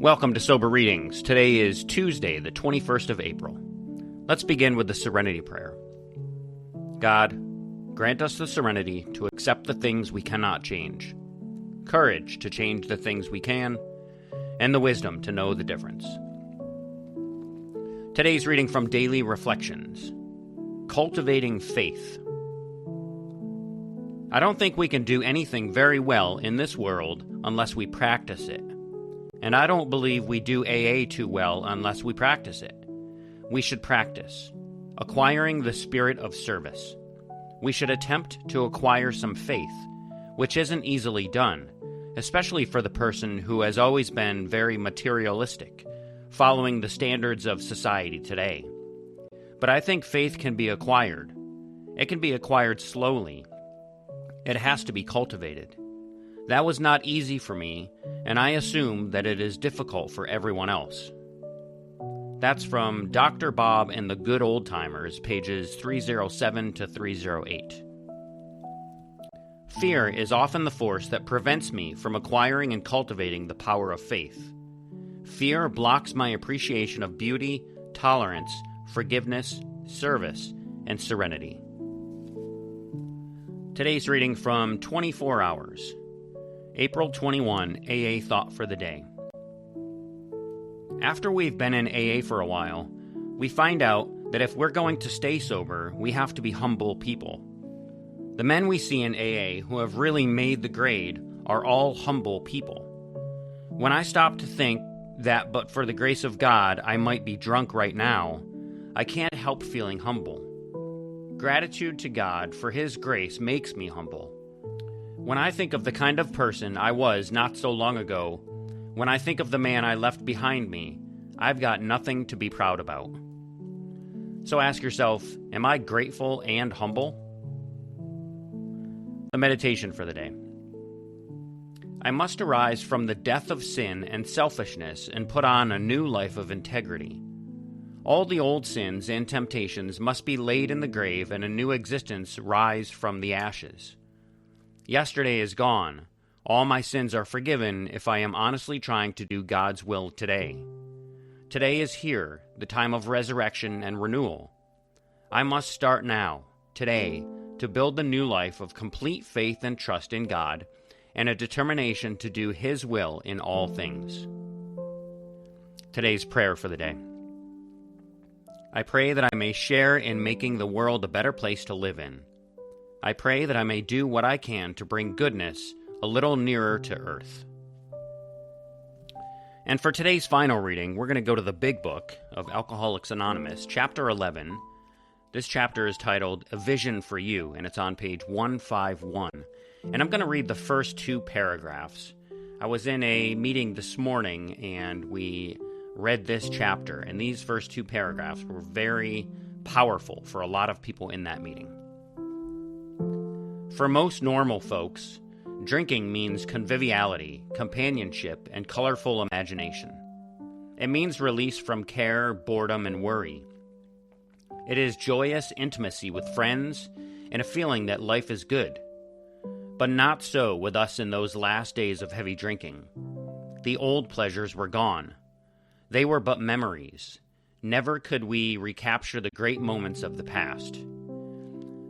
Welcome to Sober Readings. Today is Tuesday, the 21st of April. Let's begin with the Serenity Prayer. God, grant us the serenity to accept the things we cannot change, courage to change the things we can, and the wisdom to know the difference. Today's reading from Daily Reflections, Cultivating Faith. I don't think we can do anything very well in this world unless we practice it. And I don't believe we do AA too well unless we practice it. We should practice acquiring the spirit of service. We should attempt to acquire some faith, which isn't easily done, especially for the person who has always been very materialistic, following the standards of society today. But I think faith can be acquired. It can be acquired slowly. It has to be cultivated. That was not easy for me, and I assume that it is difficult for everyone else. That's from Dr. Bob and the Good Old Timers, pages 307 to 308. Fear is often the force that prevents me from acquiring and cultivating the power of faith. Fear blocks my appreciation of beauty, tolerance, forgiveness, service, and serenity. Today's reading from 24 Hours. April 21, AA Thought for the Day. After we've been in AA for a while, we find out that if we're going to stay sober, we have to be humble people. The men we see in AA who have really made the grade are all humble people. When I stop to think that but for the grace of God I might be drunk right now, I can't help feeling humble. Gratitude to God for His grace makes me humble. When I think of the kind of person I was not so long ago, when I think of the man I left behind me, I've got nothing to be proud about. So ask yourself, am I grateful and humble? The meditation for the day. I must arise from the death of sin and selfishness and put on a new life of integrity. All the old sins and temptations must be laid in the grave and a new existence rise from the ashes. Yesterday is gone. All my sins are forgiven if I am honestly trying to do God's will today. Today is here, the time of resurrection and renewal. I must start now, today, to build the new life of complete faith and trust in God and a determination to do His will in all things. Today's prayer for the day. I pray that I may share in making the world a better place to live in. I pray that I may do what I can to bring goodness a little nearer to earth. And for today's final reading, we're going to go to the Big Book of Alcoholics Anonymous, Chapter 11. This chapter is titled A Vision for You, and it's on page 151. And I'm going to read the first two paragraphs. I was in a meeting this morning, and we read this chapter, and these first two paragraphs were very powerful for a lot of people in that meeting. For most normal folks, drinking means conviviality, companionship, and colorful imagination. It means release from care, boredom, and worry. It is joyous intimacy with friends and a feeling that life is good. But not so with us in those last days of heavy drinking. The old pleasures were gone. They were but memories. Never could we recapture the great moments of the past.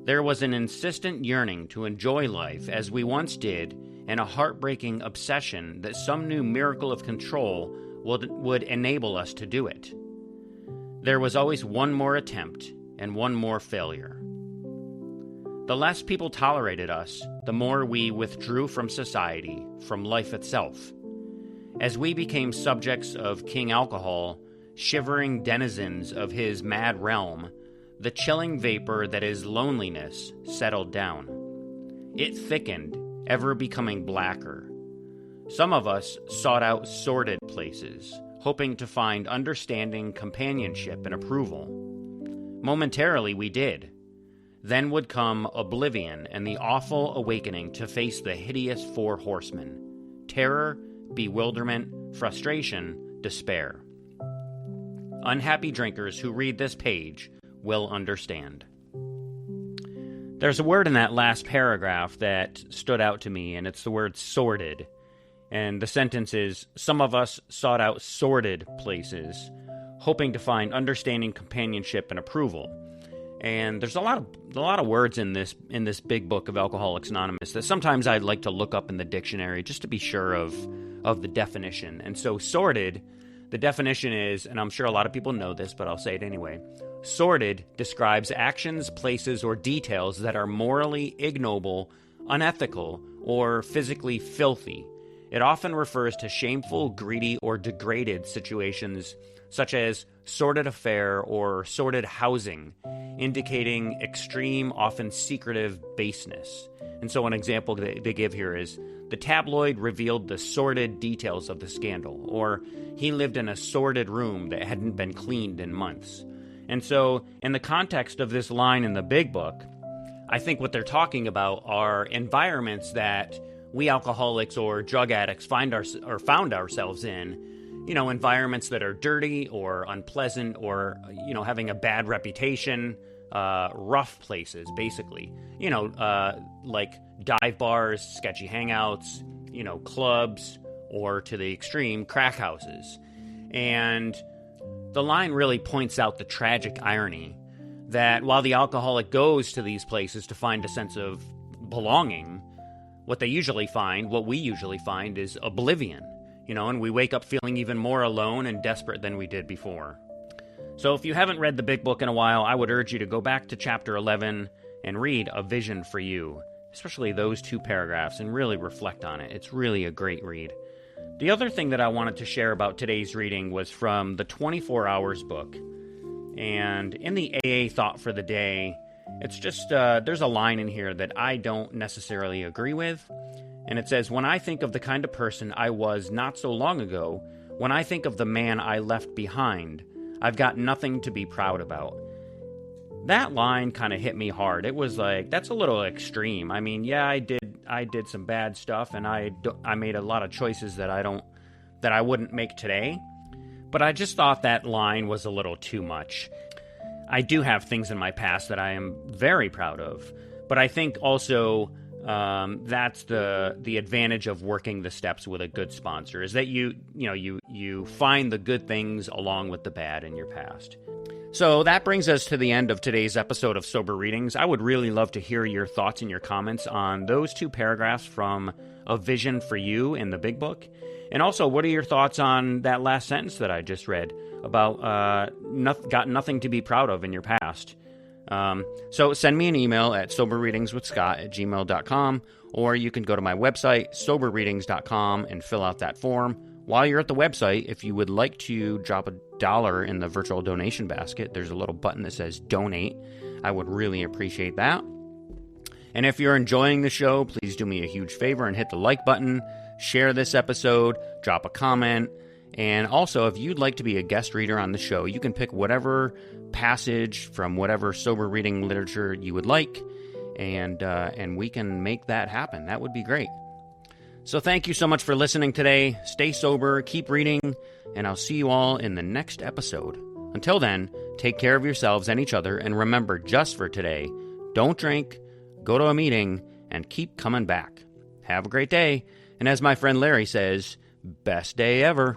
There was an insistent yearning to enjoy life as we once did, and a heartbreaking obsession that some new miracle of control would enable us to do it. There was always one more attempt and one more failure. The less people tolerated us, the more we withdrew from society, from life itself. As we became subjects of King Alcohol, shivering denizens of his mad realm, the chilling vapor that is loneliness settled down. It thickened, ever becoming blacker. Some of us sought out sordid places, hoping to find understanding, companionship, and approval. Momentarily we did. Then would come oblivion and the awful awakening to face the hideous four horsemen: terror, bewilderment, frustration, despair. Unhappy drinkers who read this page will understand. There's a word in that last paragraph that stood out to me, and it's the word sordid. And the sentence is, some of us sought out sordid places, hoping to find understanding, companionship, and approval. And there's a lot of words in this big book of Alcoholics Anonymous that sometimes I'd like to look up in the dictionary just to be sure of the definition. And so sordid, the definition is, and I'm sure a lot of people know this, but I'll say it anyway. Sordid describes actions, places, or details that are morally ignoble, unethical, or physically filthy. It often refers to shameful, greedy, or degraded situations such as sordid affair or sordid housing, indicating extreme, often secretive baseness. And so an example they give here is, the tabloid revealed the sordid details of the scandal, or he lived in a sordid room that hadn't been cleaned in months. And so in the context of this line in the big book, I think what they're talking about are environments that we alcoholics or drug addicts found ourselves in, environments that are dirty or unpleasant or, having a bad reputation, rough places, basically, like dive bars, sketchy hangouts, clubs, or to the extreme, crack houses. And the line really points out the tragic irony that while the alcoholic goes to these places to find a sense of belonging, what we usually find is oblivion, and we wake up feeling even more alone and desperate than we did before. So if you haven't read the big book in a while, I would urge you to go back to chapter 11 and read A Vision for You, especially those 2 paragraphs, and really reflect on it. It's really a great read. The other thing that I wanted to share about today's reading was from the 24 Hours book. And in the AA Thought for the Day, it's just, there's a line in here that I don't necessarily agree with. And it says, when I think of the kind of person I was not so long ago, when I think of the man I left behind, I've got nothing to be proud about. That line kind of hit me hard. It was like, that's a little extreme. I mean, yeah, I did some bad stuff, and I made a lot of choices that I wouldn't make today. But I just thought that line was a little too much. I do have things in my past that I am very proud of, but I think also that's the advantage of working the steps with a good sponsor, is that you find the good things along with the bad in your past. So that brings us to the end of today's episode of Sober Readings. I would really love to hear your thoughts and your comments on those 2 paragraphs from A Vision for You in the big book. And also, what are your thoughts on that last sentence that I just read about got nothing to be proud of in your past? So send me an email at soberreadingswithscott@gmail.com, or you can go to my website, soberreadings.com, and fill out that form. While you're at the website, if you would like to drop $1 in the virtual donation basket, there's a little button that says Donate. I would really appreciate that. And if you're enjoying the show, please do me a huge favor and hit the like button, share this episode, drop a comment, and also if you'd like to be a guest reader on the show, you can pick whatever passage from whatever sober reading literature you would like, and we can make that happen. That would be great. So thank you so much for listening today. Stay sober, keep reading, and I'll see you all in the next episode. Until then, take care of yourselves and each other, and remember, just for today, don't drink, go to a meeting, and keep coming back. Have a great day, and as my friend Larry says, best day ever.